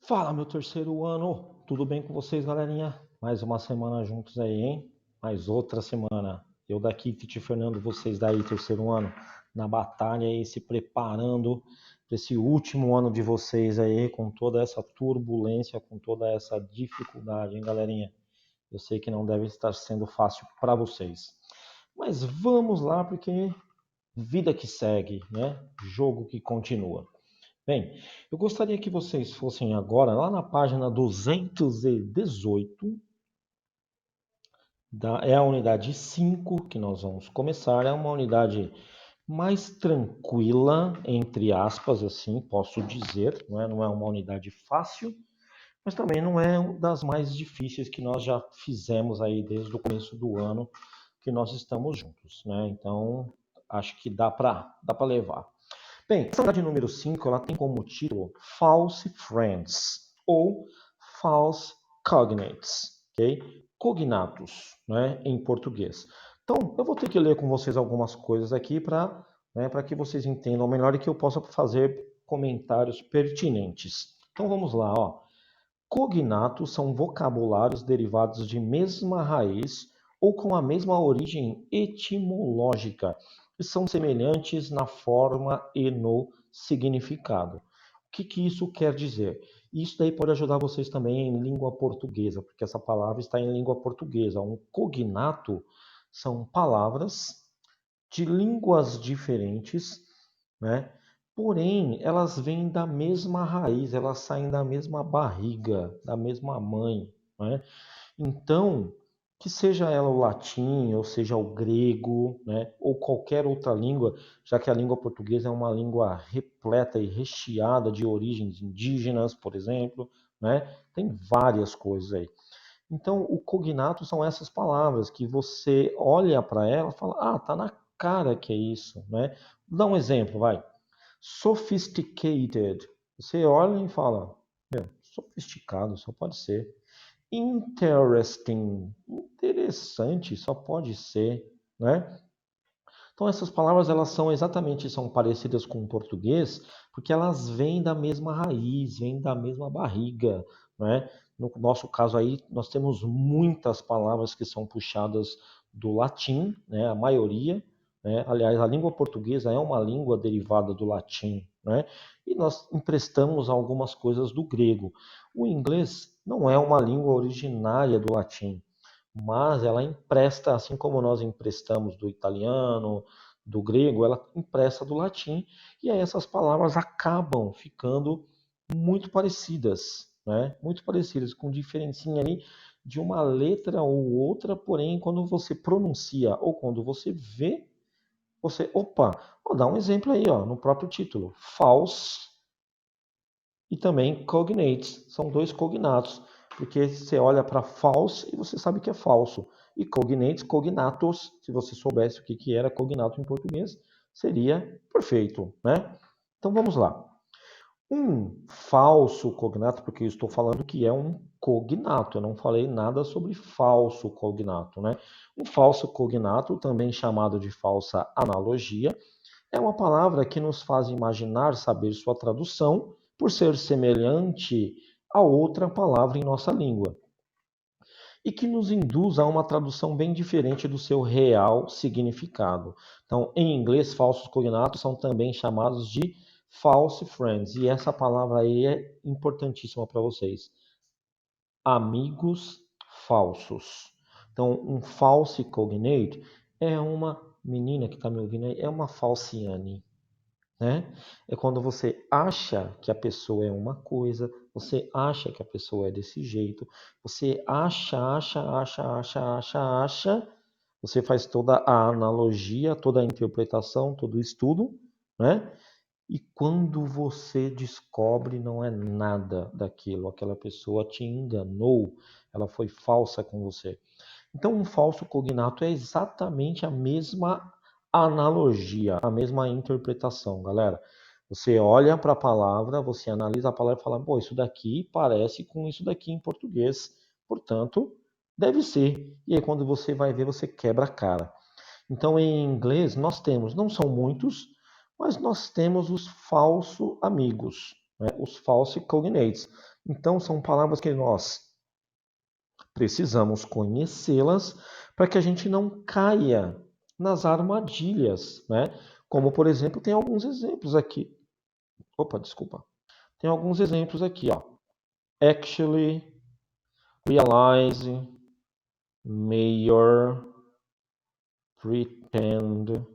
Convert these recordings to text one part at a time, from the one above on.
Fala, meu terceiro ano, tudo bem com vocês, galerinha? Mais uma semana juntos aí, hein? Mais outra semana. Eu daqui, Titi Fernando, vocês daí, terceiro ano, na batalha aí, se preparando para esse último ano de vocês aí, com toda essa turbulência, com toda essa dificuldade, hein, galerinha? Eu sei que não deve estar sendo fácil para vocês. Mas vamos lá, porque vida que segue, né? Jogo que continua. Bem, eu gostaria que vocês fossem agora lá na página 218, é a unidade 5 que nós vamos começar. É uma unidade mais tranquila, entre aspas, assim, posso dizer. Não é uma unidade fácil, mas também não é uma das mais difíceis que nós já fizemos aí desde o começo do ano que nós estamos juntos, né? Então, acho que dá para levar. Bem, essa unidade número 5 ela tem como título False Friends ou False Cognates, ok? Cognatos, né, em português. Então, eu vou ter que ler com vocês algumas coisas aqui para que vocês entendam melhor e que eu possa fazer comentários pertinentes. Então, vamos lá, ó. Cognatos são vocabulários derivados de mesma raiz ou com a mesma origem etimológica e são semelhantes na forma e no significado. O que isso quer dizer? Isso daí pode ajudar vocês também em língua portuguesa, porque essa palavra está em língua portuguesa. Um cognato são palavras de línguas diferentes, né? Porém, elas vêm da mesma raiz, elas saem da mesma barriga, da mesma mãe, né? Então, que seja ela o latim, ou seja o grego, né? Ou qualquer outra língua, já que a língua portuguesa é uma língua repleta e recheada de origens indígenas, por exemplo, né? Tem várias coisas aí. Então, o cognato são essas palavras que você olha para ela e fala, ah, tá na cara que é isso, né? Vou dar um exemplo, vai. Sophisticated. Você olha e fala, meu, sofisticado, só pode ser. Interesting. Interessante, só pode ser, né? Então essas palavras elas são parecidas com o português, porque elas vêm da mesma raiz, vêm da mesma barriga, né? No nosso caso aí, nós temos muitas palavras que são puxadas do latim, né? A maioria, né? Aliás, a língua portuguesa é uma língua derivada do latim, né? E nós emprestamos algumas coisas do grego. O inglês não é uma língua originária do latim, mas ela empresta, assim como nós emprestamos do italiano, do grego, ela empresta do latim, e aí essas palavras acabam ficando muito parecidas, né? Muito parecidas, com diferencinha ali de uma letra ou outra, porém, quando você pronuncia ou quando você vê, opa, vou dar um exemplo aí, ó, no próprio título, false e também cognates. São dois cognatos, porque você olha para false e você sabe que é falso. E cognates, cognatos, se você soubesse o que era cognato em português, seria perfeito, né? Então vamos lá. Um falso cognato, porque eu estou falando que é um cognato, eu não falei nada sobre falso cognato, né? Um falso cognato, também chamado de falsa analogia, é uma palavra que nos faz imaginar saber sua tradução por ser semelhante a outra palavra em nossa língua e que nos induz a uma tradução bem diferente do seu real significado. Então, em inglês, falsos cognatos são também chamados de false friends, e essa palavra aí é importantíssima para vocês. Amigos falsos. Então, um false cognate é uma menina que está me ouvindo aí, é uma falciane, né? É quando você acha que a pessoa é uma coisa, você acha que a pessoa é desse jeito, você acha, você faz toda a analogia, toda a interpretação, todo o estudo, né? E quando você descobre, não é nada daquilo, aquela pessoa te enganou, ela foi falsa com você. Então, um falso cognato é exatamente a mesma analogia, a mesma interpretação, galera. Você olha para a palavra, você analisa a palavra e fala, pô, isso daqui parece com isso daqui em português, portanto, deve ser. E aí, quando você vai ver, você quebra a cara. Então, em inglês, nós temos, não são muitos, mas nós temos os falsos amigos, né? Os false cognates. Então, são palavras que nós precisamos conhecê-las para que a gente não caia nas armadilhas, né? Como, por exemplo, tem alguns exemplos aqui. Opa, desculpa. Tem alguns exemplos aqui, ó. Actually, realize, mayor, pretend,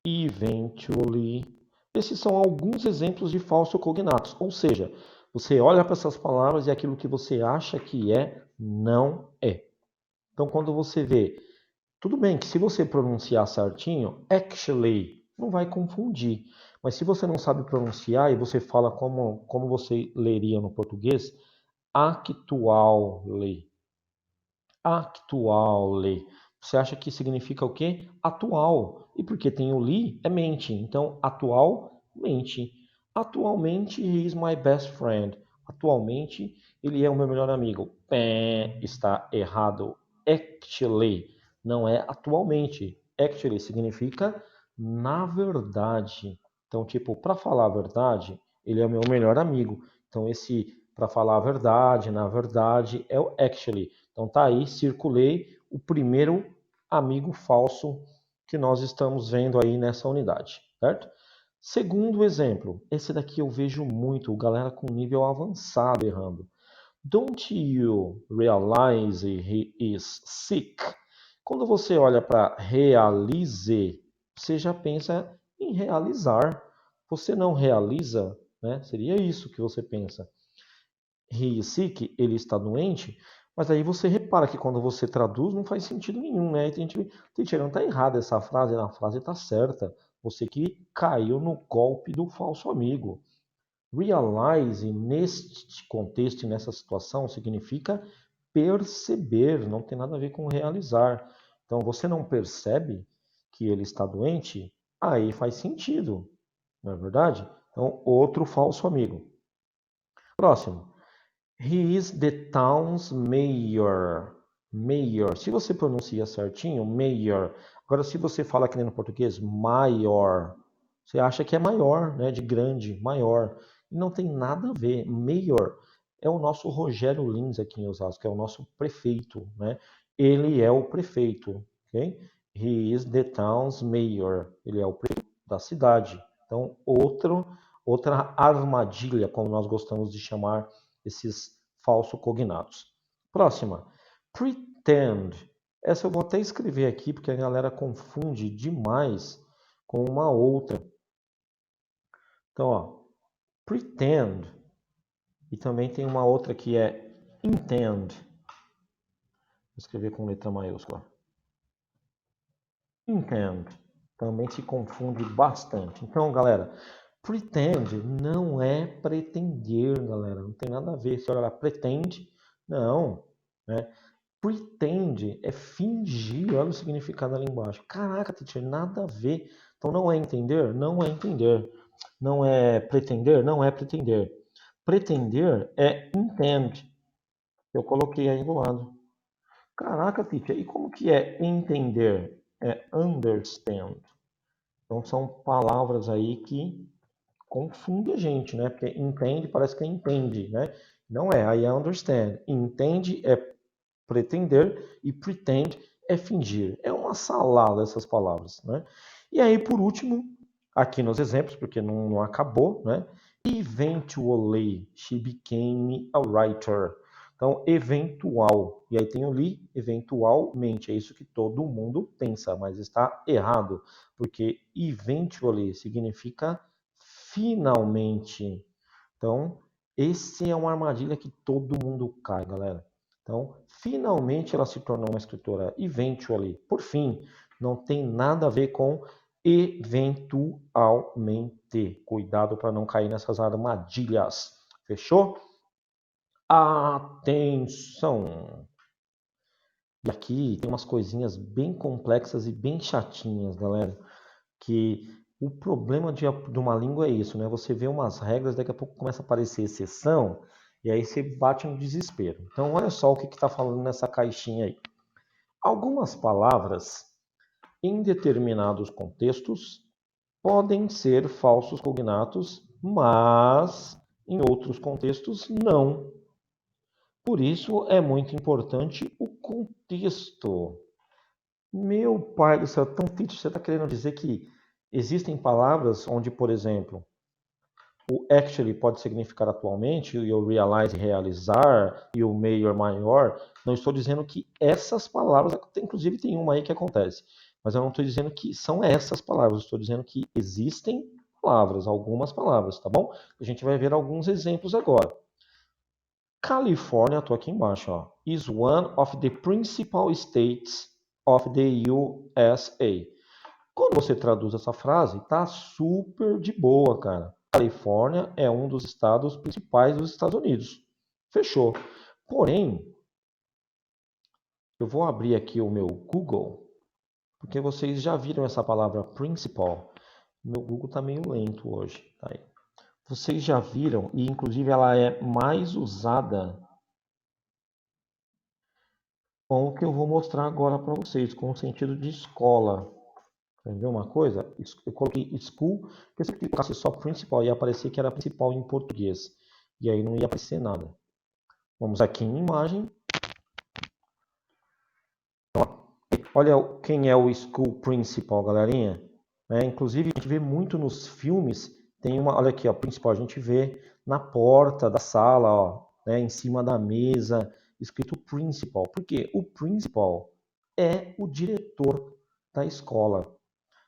eventually. Esses são alguns exemplos de falso cognatos. Ou seja, você olha para essas palavras e aquilo que você acha que é, não é. Então, quando você vê, tudo bem que se você pronunciar certinho, actually, não vai confundir. Mas se você não sabe pronunciar e você fala como você leria no português, actually. Actually. Você acha que significa o quê? Atual. E porque tem o li, é mente. Então, atualmente. Atualmente, he is my best friend. Atualmente, ele é o meu melhor amigo. Pé, está errado. Actually, não é atualmente. Actually significa na verdade. Então, tipo, para falar a verdade, ele é o meu melhor amigo. Então, esse para falar a verdade, na verdade, é o actually. Então tá aí, circulei o primeiro amigo falso que nós estamos vendo aí nessa unidade, certo? Segundo exemplo, esse daqui eu vejo muito, galera com nível avançado errando. Don't you realize he is sick? Quando você olha para realize, você já pensa em realizar. Você não realiza, né? Seria isso que você pensa. He is sick, ele está doente, mas aí você repara que quando você traduz não faz sentido nenhum, né? Teacher, não está errada essa frase, a frase está certa. Você que caiu no golpe do falso amigo. Realize, neste contexto e nessa situação, significa perceber, não tem nada a ver com realizar. Então, você não percebe que ele está doente, aí faz sentido, não é verdade? Então, outro falso amigo. Próximo. He is the town's mayor. Mayor. Se você pronuncia certinho, mayor. Agora, se você fala que nem no português, maior, você acha que é maior, né? De grande, maior. E não tem nada a ver. Mayor é o nosso Rogério Lins aqui em Osasco, que é o nosso prefeito, né? Ele é o prefeito, ok? He is the town's mayor. Ele é o prefeito da cidade. Então, outra armadilha, como nós gostamos de chamar esses falsos cognatos. Próxima, pretend. Essa eu vou até escrever aqui porque a galera confunde demais com uma outra. Então, ó, pretend. E também tem uma outra que é intend. Vou escrever com letra maiúscula. Intend. Também se confunde bastante. Então, galera, pretend não é pretender, galera. Não tem nada a ver. Se olha lá, pretende, não. Né? Pretend é fingir, olha o significado ali embaixo. Caraca, teacher, nada a ver. Então não é entender? Não é entender. Não é pretender? Não é pretender. Pretender é intend. Eu coloquei aí do lado. Caraca, teacher, e como que é entender? É understand. Então são palavras aí que confundem a gente, né? Porque entende parece que é entende, né? Não é, aí é understand. Entende é pretender e pretend é fingir. É uma salada essas palavras, né? E aí, por último, aqui nos exemplos, porque não acabou, né? Eventually, she became a writer. Então, eventual. E aí tem o li, eventualmente. É isso que todo mundo pensa, mas está errado. Porque eventually significa finalmente. Então, esse é uma armadilha que todo mundo cai, galera. Então, finalmente ela se tornou uma escritora eventually. Por fim, não tem nada a ver com eventualmente. Cuidado para não cair nessas armadilhas. Fechou? Atenção! E aqui tem umas coisinhas bem complexas e bem chatinhas, galera. Que o problema de uma língua é isso, né? Você vê umas regras, daqui a pouco começa a aparecer exceção, e aí você bate no desespero. Então, olha só o que está falando nessa caixinha aí. Algumas palavras, em determinados contextos, podem ser falsos cognatos mas em outros contextos não. Por isso é muito importante o contexto. Meu pai do céu, tão difícil, você está querendo dizer que existem palavras onde, por exemplo, o actually pode significar atualmente, e o realize, realizar, e o maior, maior. Não estou dizendo que essas palavras, inclusive tem uma aí que acontece, mas eu não estou dizendo que são essas palavras, estou dizendo que existem palavras, algumas palavras, tá bom? A gente vai ver alguns exemplos agora. Califórnia, estou aqui embaixo, ó, is one of the principal states of the USA. Quando você traduz essa frase, tá super de boa, cara. Califórnia é um dos estados principais dos Estados Unidos. Fechou. Porém, eu vou abrir aqui o meu Google, porque vocês já viram essa palavra principal. Meu Google está meio lento hoje. Tá aí. Vocês já viram, e inclusive ela é mais usada com o que eu vou mostrar agora para vocês, com o sentido de escola. Entendeu uma coisa? Eu coloquei school, porque se eu clicasse só principal, ia aparecer que era principal em português. E aí não ia aparecer nada. Vamos aqui em imagem. Olha quem é o school principal, galerinha. Inclusive, a gente vê muito nos filmes, tem uma, olha aqui, ó, principal, a gente vê na porta da sala, ó, em cima da mesa, escrito principal. Por quê? O principal é o diretor da escola.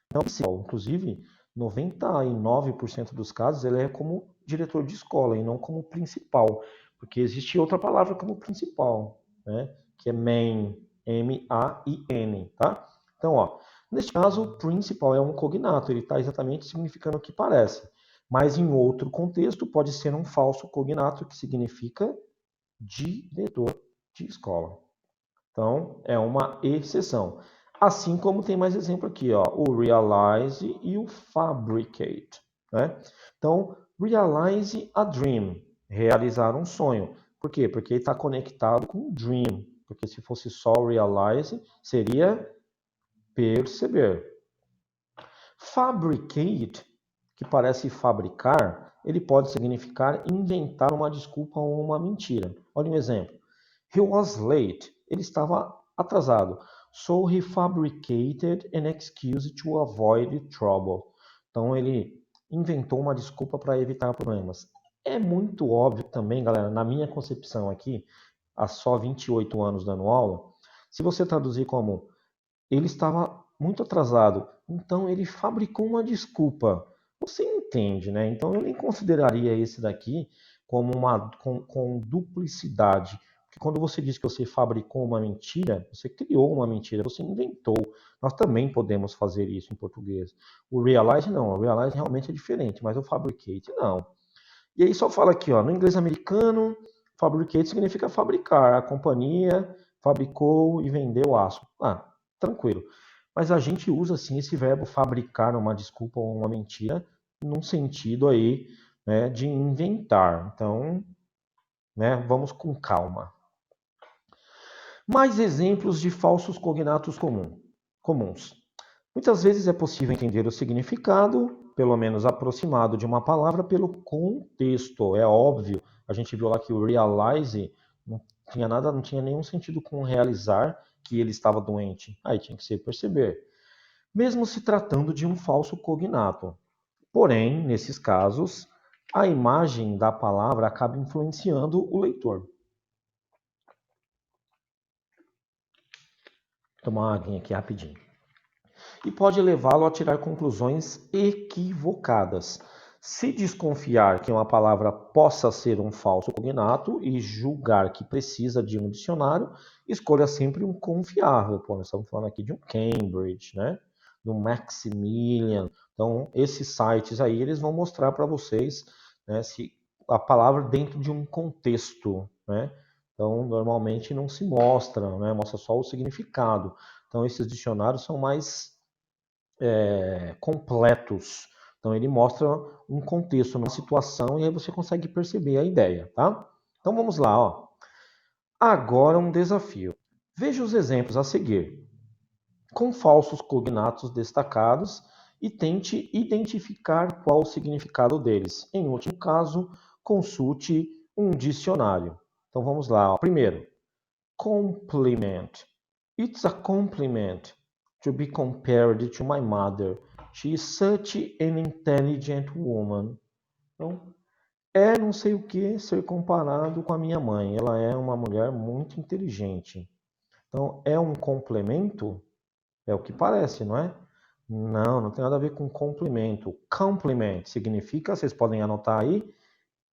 Então, inclusive, 99% dos casos ele é como diretor de escola e não como principal, porque existe outra palavra como principal, né? Que é main, M-A-I-N, tá? Então, ó, neste caso, o principal é um cognato, ele está exatamente significando o que parece, mas em outro contexto pode ser um falso cognato que significa diretor de escola. Então, é uma exceção. Assim como tem mais exemplo aqui, ó, o realize e o fabricate. Né? Então, realize a dream, realizar um sonho. Por quê? Porque ele está conectado com dream. Porque se fosse só realize, seria perceber. Fabricate, que parece fabricar, ele pode significar inventar uma desculpa ou uma mentira. Olha um exemplo. He was late. Ele estava atrasado. So he fabricated an excuse to avoid trouble. Então ele inventou uma desculpa para evitar problemas. É muito óbvio também, galera, na minha concepção aqui, há só 28 anos dando aula, se você traduzir como ele estava muito atrasado, então ele fabricou uma desculpa. Você entende, né? Então eu nem consideraria esse daqui como com duplicidade. Porque quando você diz que você fabricou uma mentira, você criou uma mentira, você inventou. Nós também podemos fazer isso em português. O realize não, o realize realmente é diferente, mas o fabricate não. E aí só fala aqui, ó, no inglês americano, fabricate significa fabricar. A companhia fabricou e vendeu aço. Ah, tranquilo. Mas a gente usa assim esse verbo fabricar uma desculpa ou uma mentira num sentido aí, né, de inventar. Então, né, vamos com calma. Mais exemplos de falsos cognatos comuns. Muitas vezes é possível entender o significado, pelo menos aproximado de uma palavra, pelo contexto. É óbvio, a gente viu lá que o realize não tinha nada, não tinha nenhum sentido com realizar que ele estava doente. Aí tinha que ser perceber. Mesmo se tratando de um falso cognato. Porém, nesses casos, a imagem da palavra acaba influenciando o leitor. Vou tomar uma aguinha aqui rapidinho. E pode levá-lo a tirar conclusões equivocadas. Se desconfiar que uma palavra possa ser um falso cognato e julgar que precisa de um dicionário, escolha sempre um confiável. Pô, nós estamos falando aqui de um Cambridge, né? Do Maximilian. Então, esses sites aí, eles vão mostrar para vocês, né, se a palavra dentro de um contexto, né? Então, normalmente não se mostra, né? Mostra só o significado. Então, esses dicionários são mais completos. Então ele mostra um contexto, uma situação, e aí você consegue perceber a ideia, tá? Então vamos lá, ó. Agora um desafio. Veja os exemplos a seguir. Com falsos cognatos destacados e tente identificar qual o significado deles. Em último caso, consulte um dicionário. Então vamos lá. Ó. Primeiro, compliment. It's a compliment to be compared to my mother. She is such an intelligent woman. Então, é não sei o que ser comparado com a minha mãe. Ela é uma mulher muito inteligente. Então, é um complemento? É o que parece, não é? Não, não tem nada a ver com complemento. Compliment significa, vocês podem anotar aí,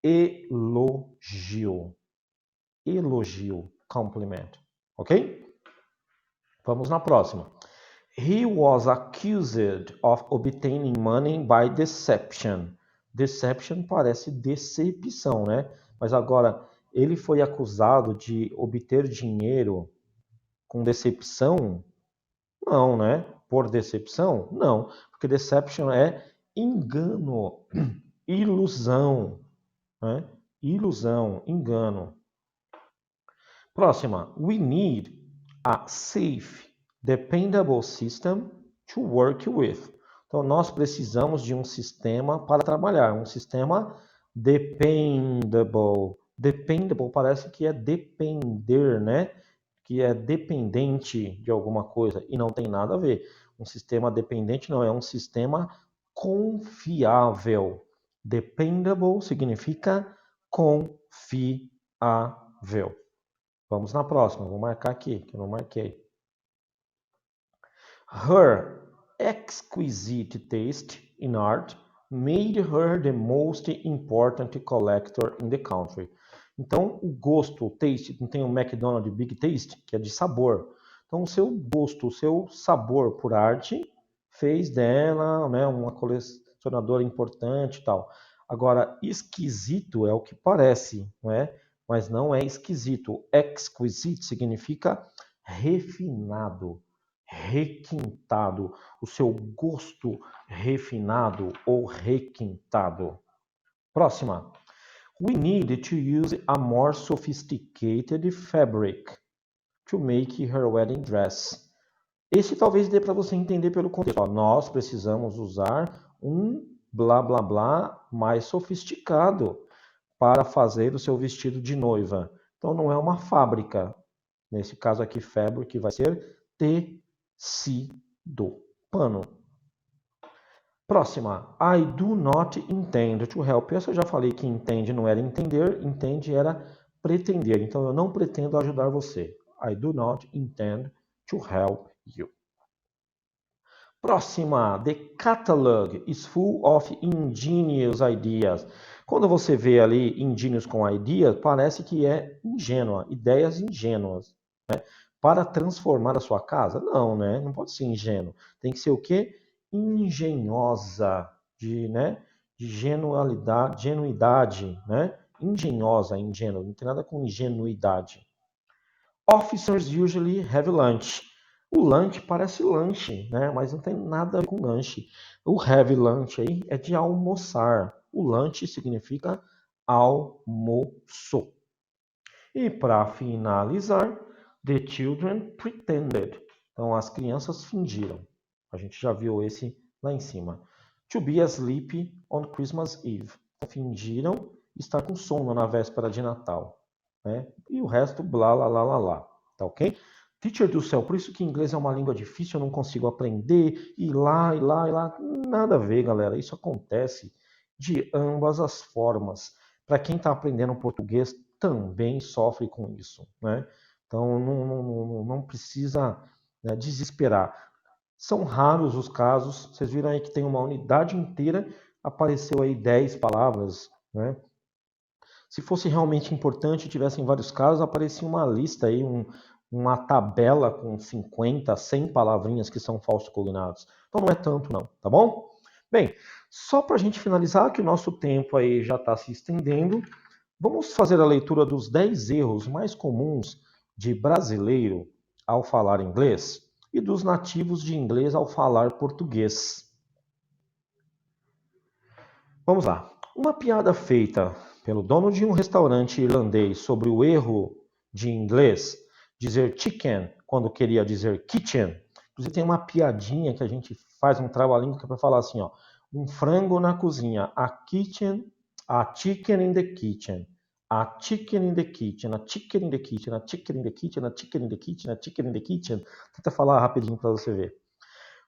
elogio. Elogio, compliment. Ok? Vamos na próxima. He was accused of obtaining money by deception. Deception parece decepção, né? Mas agora, ele foi acusado de obter dinheiro com decepção? Não, né? Por decepção? Não, porque deception é engano, ilusão, né? Ilusão, engano. Próxima. We need a safe, dependable system to work with. Então, nós precisamos de um sistema para trabalhar, um sistema dependable. Dependable parece que é depender, né? Que é dependente de alguma coisa e não tem nada a ver. Um sistema dependente não é um sistema confiável. Dependable significa confiável. Vamos na próxima, vou marcar aqui, que eu não marquei. Her exquisite taste in art made her the most important collector in the country. Então, o gosto, o taste, não tem o McDonald's Big Taste, que é de sabor. Então, o seu gosto, o seu sabor por arte fez dela, né, uma colecionadora importante e tal. Agora, esquisito é o que parece, não é? Mas não é esquisito. Exquisite significa refinado, requintado, o seu gosto refinado ou requintado. Próxima. We need to use a more sophisticated fabric to make her wedding dress. Esse talvez dê para você entender pelo contexto. Ó, nós precisamos usar um blá blá blá mais sofisticado para fazer o seu vestido de noiva. Então não é uma fábrica. Nesse caso aqui, fabric vai ser tecido, pano. Próxima. I do not intend to help. Essa eu já falei que entende não era entender, entende era pretender. Então eu não pretendo ajudar você. I do not intend to help you. Próxima. The catalog is full of ingenious ideas. Quando você vê ali ingenious com ideas, parece que é ingênua, ideias ingênuas. Né? Para transformar a sua casa? Não, né? Não pode ser ingênuo. Tem que ser o quê? Engenhosa, né? De genuidade, né? Engenhosa, ingênua, não tem nada com ingenuidade. Officers usually have lunch. O lunch parece lanche, né? Mas não tem nada a ver com lanche. O have lunch aí é de almoçar. O lunch significa almoço. E para finalizar, the children pretended. Então as crianças fingiram. A gente já viu esse lá em cima. To be asleep on Christmas Eve. Fingiram estar com sono na véspera de Natal. Né? E o resto, blá, lá, lá, lá, lá. Tá ok? Teacher do céu, por isso que inglês é uma língua difícil, eu não consigo aprender, e lá, e lá, e lá. Nada a ver, galera. Isso acontece de ambas as formas. Para quem está aprendendo português, também sofre com isso. Né? Então, não precisa, né, desesperar. São raros os casos. Vocês viram aí que tem uma unidade inteira, apareceu aí 10 palavras, né? Se fosse realmente importante, tivessem vários casos, aparecia uma lista aí, uma tabela com 50, 100 palavrinhas que são falsos cognatos. Então não é tanto não, tá bom? Bem, só para a gente finalizar, que o nosso tempo aí já está se estendendo, vamos fazer a leitura dos 10 erros mais comuns de brasileiro ao falar inglês e dos nativos de inglês ao falar português. Vamos lá. Uma piada feita pelo dono de um restaurante irlandês sobre o erro de inglês dizer chicken quando queria dizer kitchen, Inclusive tem uma piadinha que a gente faz um trava-língua que é para falar assim, ó, um frango na cozinha, a chicken in the kitchen, a chicken in the kitchen, a chicken in the kitchen, a chicken in the kitchen, a chicken in the kitchen, a chicken in the kitchen. Tenta falar rapidinho para você ver.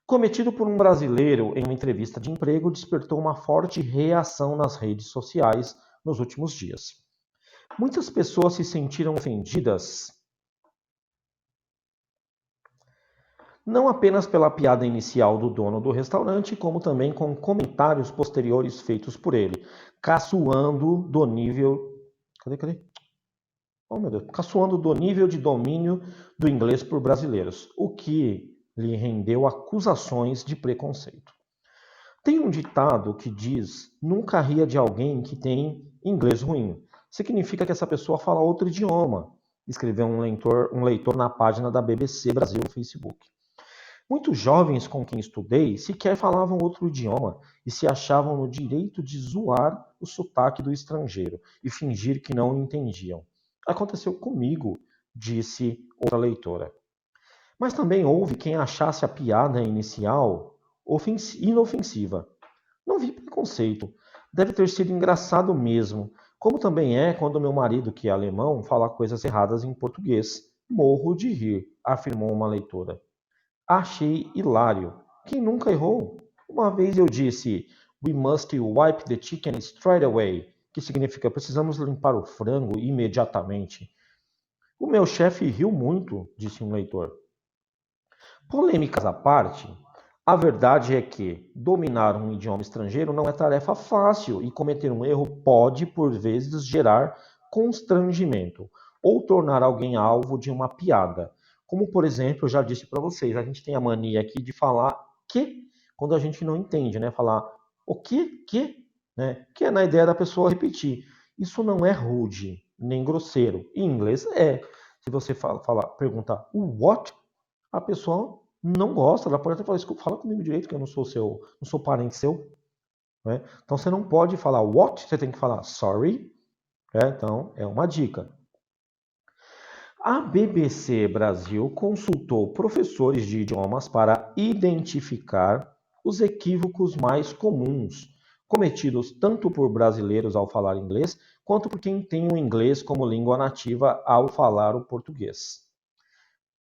Cometido por um brasileiro em uma entrevista de emprego, despertou uma forte reação nas redes sociais nos últimos dias. Muitas pessoas se sentiram ofendidas não apenas pela piada inicial do dono do restaurante, como também com comentários posteriores feitos por ele, caçoando do nível. Cadê? Oh, meu Deus. Caçoando do nível de domínio do inglês por brasileiros, o que lhe rendeu acusações de preconceito. Tem um ditado que diz: nunca ria de alguém que tem inglês ruim. Significa que essa pessoa fala outro idioma, escreveu um leitor na página da BBC Brasil no Facebook. Muitos jovens com quem estudei sequer falavam outro idioma e se achavam no direito de zoar o sotaque do estrangeiro e fingir que não entendiam. Aconteceu comigo, disse outra leitora. Mas também houve quem achasse a piada inicial inofensiva. Não vi preconceito. Deve ter sido engraçado mesmo, como também é quando meu marido, que é alemão, fala coisas erradas em português. Morro de rir, afirmou uma leitora. Achei hilário. Quem nunca errou? Uma vez eu disse: We must wipe the chicken straight away, que significa precisamos limpar o frango imediatamente. O meu chefe riu muito, disse um leitor. Polêmicas à parte, a verdade é que dominar um idioma estrangeiro não é tarefa fácil e cometer um erro pode, por vezes, gerar constrangimento ou tornar alguém alvo de uma piada. Como, por exemplo, eu já disse para vocês, a gente tem a mania aqui de falar que quando a gente não entende, né? Falar o que, né? Que é na ideia da pessoa repetir. Isso não é rude, nem grosseiro. Em inglês é. Se você perguntar what, a pessoa não gosta, ela pode até falar, fala comigo direito, que eu não sou parente seu. Né? Então você não pode falar what, você tem que falar sorry. Né? Então é uma dica. A BBC Brasil consultou professores de idiomas para identificar os equívocos mais comuns cometidos tanto por brasileiros ao falar inglês, quanto por quem tem o inglês como língua nativa ao falar o português.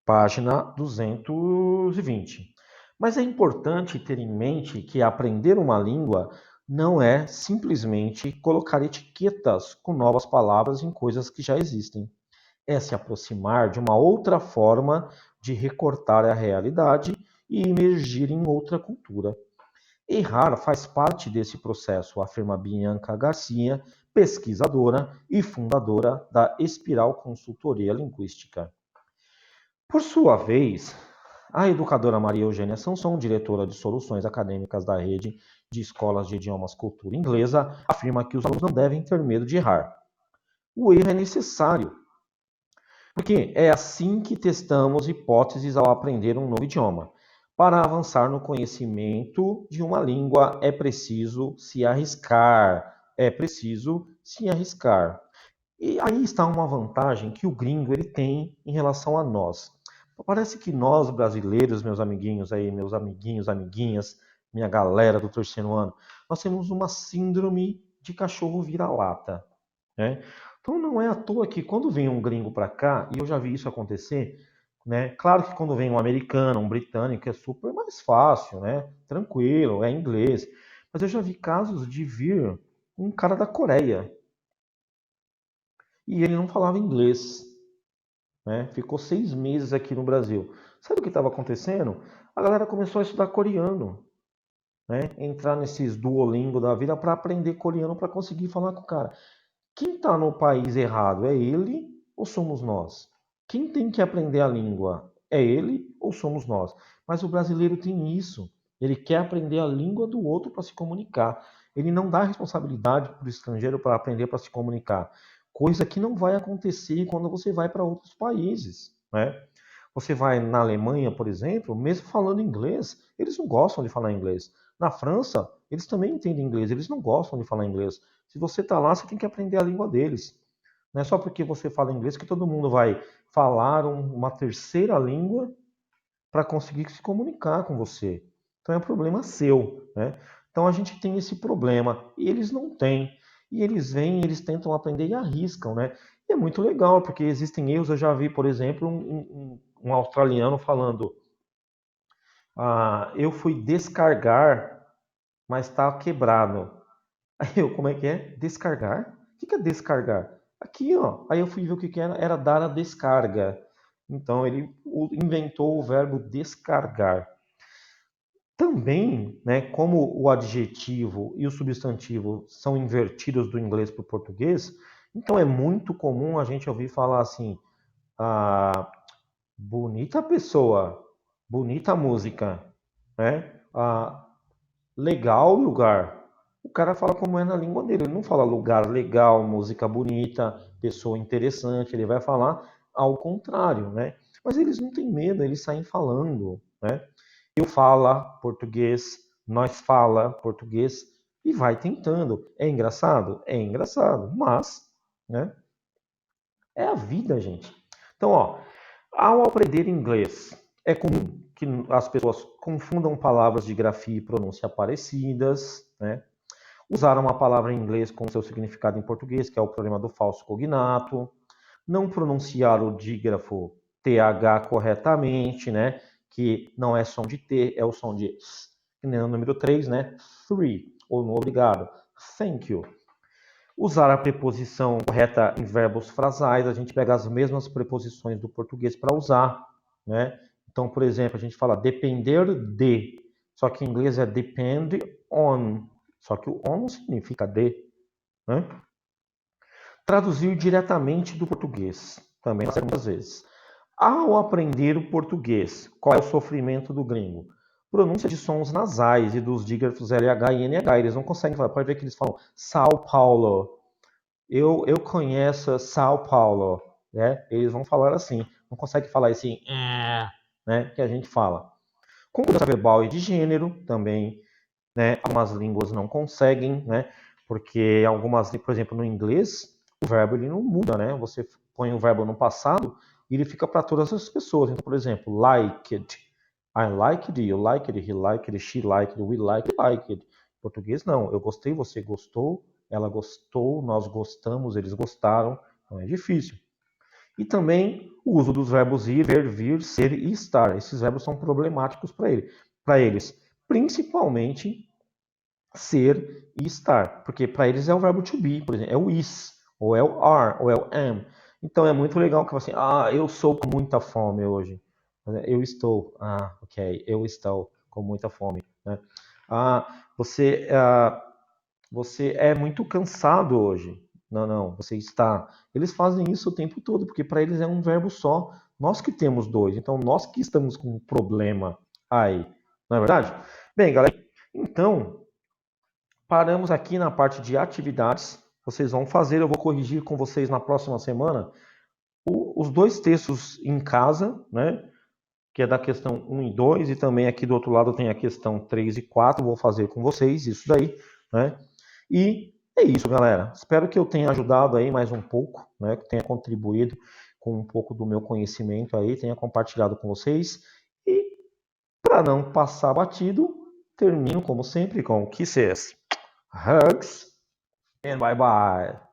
Página 220. Mas é importante ter em mente que aprender uma língua não é simplesmente colocar etiquetas com novas palavras em coisas que já existem. É se aproximar de uma outra forma de recortar a realidade e emergir em outra cultura. Errar faz parte desse processo, afirma Bianca Garcia, pesquisadora e fundadora da Espiral Consultoria Linguística. Por sua vez, a educadora Maria Eugênia Sanson, diretora de soluções acadêmicas da rede de escolas de idiomas cultura inglesa, afirma que os alunos não devem ter medo de errar. O erro é necessário, porque é assim que testamos hipóteses ao aprender um novo idioma. Para avançar no conhecimento de uma língua é preciso se arriscar. É preciso se arriscar. E aí está uma vantagem que o gringo ele tem em relação a nós. Parece que nós, brasileiros, meus amiguinhos aí, meus amiguinhos, amiguinhas, minha galera do terceiro ano, nós temos uma síndrome de cachorro vira-lata, né? Então não é à toa que quando vem um gringo para cá, e eu já vi isso acontecer, né? Claro que quando vem um americano, um britânico, é super mais fácil, né? Tranquilo, é inglês. Mas eu já vi casos de vir um cara da Coreia e ele não falava inglês. Né? Ficou 6 meses aqui no Brasil. Sabe o que estava acontecendo? A galera começou a estudar coreano, né? Entrar nesses Duolingo da vida para aprender coreano para conseguir falar com o cara. Quem está no país errado é ele ou somos nós? Quem tem que aprender a língua é ele ou somos nós? Mas o brasileiro tem isso. Ele quer aprender a língua do outro para se comunicar. Ele não dá responsabilidade para o estrangeiro para aprender para se comunicar. Coisa que não vai acontecer quando você vai para outros países, né? Você vai na Alemanha, por exemplo, mesmo falando inglês, eles não gostam de falar inglês. Na França, eles também entendem inglês, eles não gostam de falar inglês. Se você está lá, você tem que aprender a língua deles. Não é só porque você fala inglês que todo mundo vai falar uma terceira língua para conseguir se comunicar com você. Então é um problema seu, né? Então a gente tem esse problema e eles não têm. E eles vêm, eles tentam aprender e arriscam, né? E é muito legal, porque existem erros. Eu já vi, por exemplo, um australiano falando: eu fui descargar, mas está quebrado. Aí eu, como é que é? Descargar? O que é descargar? Aqui, ó. Aí eu fui ver o que era dar a descarga. Então ele inventou o verbo descargar. Também, né, como o adjetivo e o substantivo são invertidos do inglês para o português, então é muito comum a gente ouvir falar assim: bonita pessoa, bonita música, né? Legal lugar. O cara fala como é na língua dele. Ele não fala lugar legal, música bonita, pessoa interessante. Ele vai falar ao contrário, né? Mas eles não têm medo, eles saem falando, né? Eu fala português, nós fala português e vai tentando. É engraçado? É engraçado, mas, né? É a vida, gente. Então, ó, ao aprender inglês, é comum que as pessoas confundam palavras de grafia e pronúncia parecidas, né? Usar uma palavra em inglês com seu significado em português, que é o problema do falso cognato. Não pronunciar o dígrafo TH corretamente, né? Que não é som de T, é o som de S. Que nem no número 3, né? Three, ou no obrigado. Thank you. Usar a preposição correta em verbos frasais, a gente pega as mesmas preposições do português para usar, né? Então, por exemplo, a gente fala depender de, só que em inglês é depend on, só que o on não significa de, né? Traduzir diretamente do português, também muitas vezes. Ao aprender o português, qual é o sofrimento do gringo? Pronúncia de sons nasais e dos dígrafos LH e NH, eles não conseguem falar, pode ver que eles falam São Paulo. Eu conheço São Paulo, né? Eles vão falar assim, não consegue falar assim, né? Que a gente fala. Concordância verbal e de gênero também, né? Algumas línguas não conseguem, né? Porque algumas, por exemplo, no inglês, o verbo ele não muda, né? Você põe o verbo no passado e ele fica para todas as pessoas. Então, por exemplo, liked, I liked, you liked, he liked, she liked, we liked, liked. Em português não, eu gostei, você gostou, ela gostou, nós gostamos, eles gostaram. Então é difícil. E também o uso dos verbos ir, ver, vir, ser e estar. Esses verbos são problemáticos para eles, principalmente ser e estar, porque para eles é o verbo to be, por exemplo, é o is, ou é o are, ou é o am. Então é muito legal que você, eu sou com muita fome hoje. Eu estou, ok, eu estou com muita fome, né? Você, você é muito cansado hoje. Não, não, você está. Eles fazem isso o tempo todo, porque para eles é um verbo só. Nós que temos dois, então nós que estamos com um problema aí, não é verdade? Bem, galera, então paramos aqui na parte de atividades. Vocês vão fazer, eu vou corrigir com vocês na próxima semana os dois textos em casa, né? Que é da questão 1 e 2, e também aqui do outro lado tem a questão 3 e 4. Vou fazer com vocês isso daí, né? E é isso, galera. Espero que eu tenha ajudado aí mais um pouco, né? Que tenha contribuído com um pouco do meu conhecimento aí, tenha compartilhado com vocês. E para não passar batido, termino como sempre com kisses, hugs and bye bye.